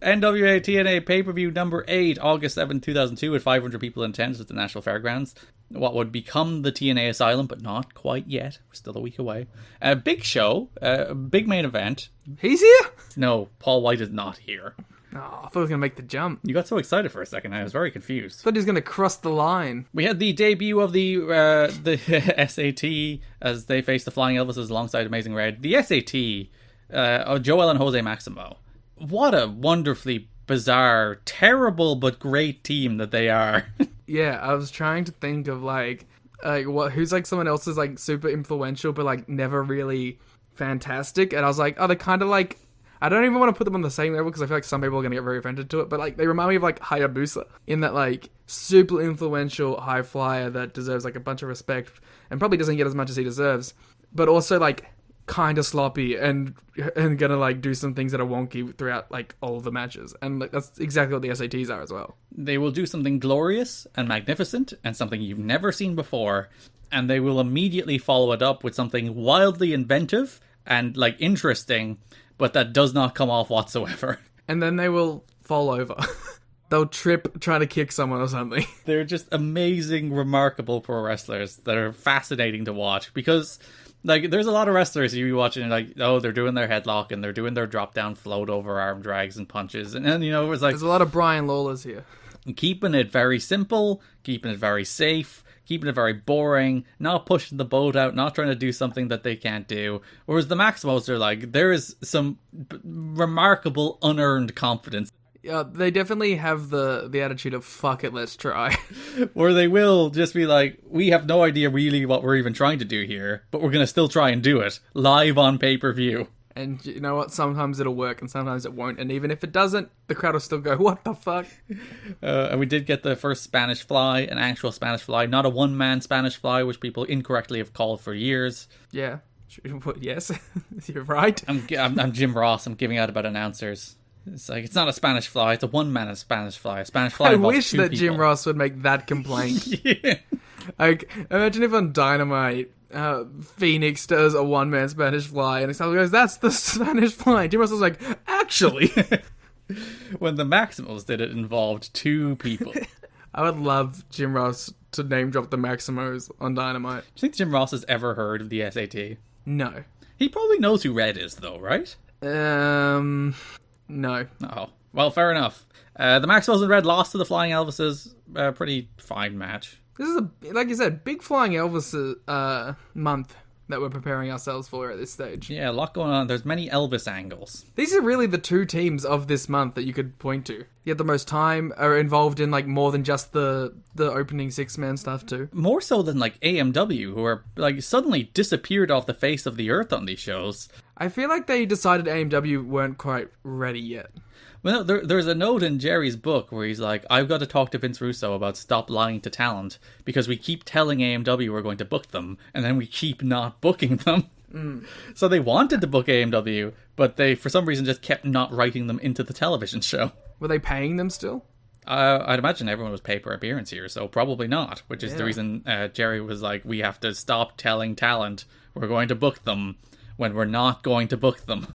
NWA-TNA pay-per-view number 8, August 7, 2002, with 500 people in attendance at the National Fairgrounds. What would become the TNA Asylum, but not quite yet. We're still a week away. A big show, a big main event. He's here? No, Paul White is not here. Oh, I thought he was going to make the jump. You got so excited for a second, I was very confused. I thought he was going to cross the line. We had the debut of the SAT as they faced the Flying Elvises alongside Amazing Red. The SAT, Joel and Jose Maximo. What a wonderfully bizarre, terrible but great team that they are. Yeah, I was trying to think of who's like someone else's like super influential but like never really fantastic, and I was like, oh, they're kind of like, I don't even want to put them on the same level because I feel like some people are going to get very offended to it, but like they remind me of like Hayabusa in that like super influential high flyer that deserves like a bunch of respect and probably doesn't get as much as he deserves, but also like kind of sloppy and gonna like do some things that are wonky throughout like all of the matches, and like that's exactly what the SATs are as well. They will do something glorious and magnificent and something you've never seen before, and they will immediately follow it up with something wildly inventive and like interesting, but that does not come off whatsoever. And then they will fall over. They'll trip trying to kick someone or something. They're just amazing, remarkable pro wrestlers that are fascinating to watch because like, there's a lot of wrestlers you watching and like, oh, they're doing their headlock and they're doing their drop down float over arm drags and punches. And then, you know, it was like... There's a lot of Brian Lawlers here. Keeping it very simple, keeping it very safe, keeping it very boring, not pushing the boat out, not trying to do something that they can't do. Whereas the Maximos are like, there is some remarkable unearned confidence. Yeah, they definitely have the attitude of, fuck it, let's try. Where they will just be like, we have no idea really what we're even trying to do here, but we're going to still try and do it, live on pay-per-view. And you know what? Sometimes it'll work and sometimes it won't. And even if it doesn't, the crowd will still go, what the fuck? And we did get the first Spanish Fly, an actual Spanish Fly, not a one-man Spanish Fly, which people incorrectly have called for years. Yeah. Yes, you're right. I'm Jim Ross. I'm giving out about announcers. It's like, it's not a Spanish Fly, it's a one-man Spanish Fly. A Spanish Fly. I wish that Jim Ross would make that complaint. Yeah. Like, imagine if on Dynamite, Phoenix does a one-man Spanish Fly, and someone goes, that's the Spanish Fly. Jim Ross was like, actually. When the Maximals did it involved two people. I would love Jim Ross to name drop the Maximos on Dynamite. Do you think Jim Ross has ever heard of the SAT? No. He probably knows who Red is, though, right? No. Oh, well, fair enough. The Maxwells in Red lost to the Flying Elvises. Pretty fine match. This is, like you said, big Flying Elvis month that we're preparing ourselves for at this stage. Yeah, a lot going on. There's many Elvis angles. These are really the two teams of this month that you could point to. Yet the most time are involved in like more than just the opening 6-man stuff too. More so than like AMW, who are like suddenly disappeared off the face of the earth on these shows. I feel like they decided AMW weren't quite ready yet. Well, there's a note in Jerry's book where he's like, I've got to talk to Vince Russo about stop lying to talent, because we keep telling AMW we're going to book them, and then we keep not booking them. So they wanted to book AMW, but they, for some reason, just kept not writing them into the television show. Were they paying them still? I'd imagine everyone was paid per appearance here, so probably not, which is the reason Jerry was like, we have to stop telling talent we're going to book them when we're not going to book them.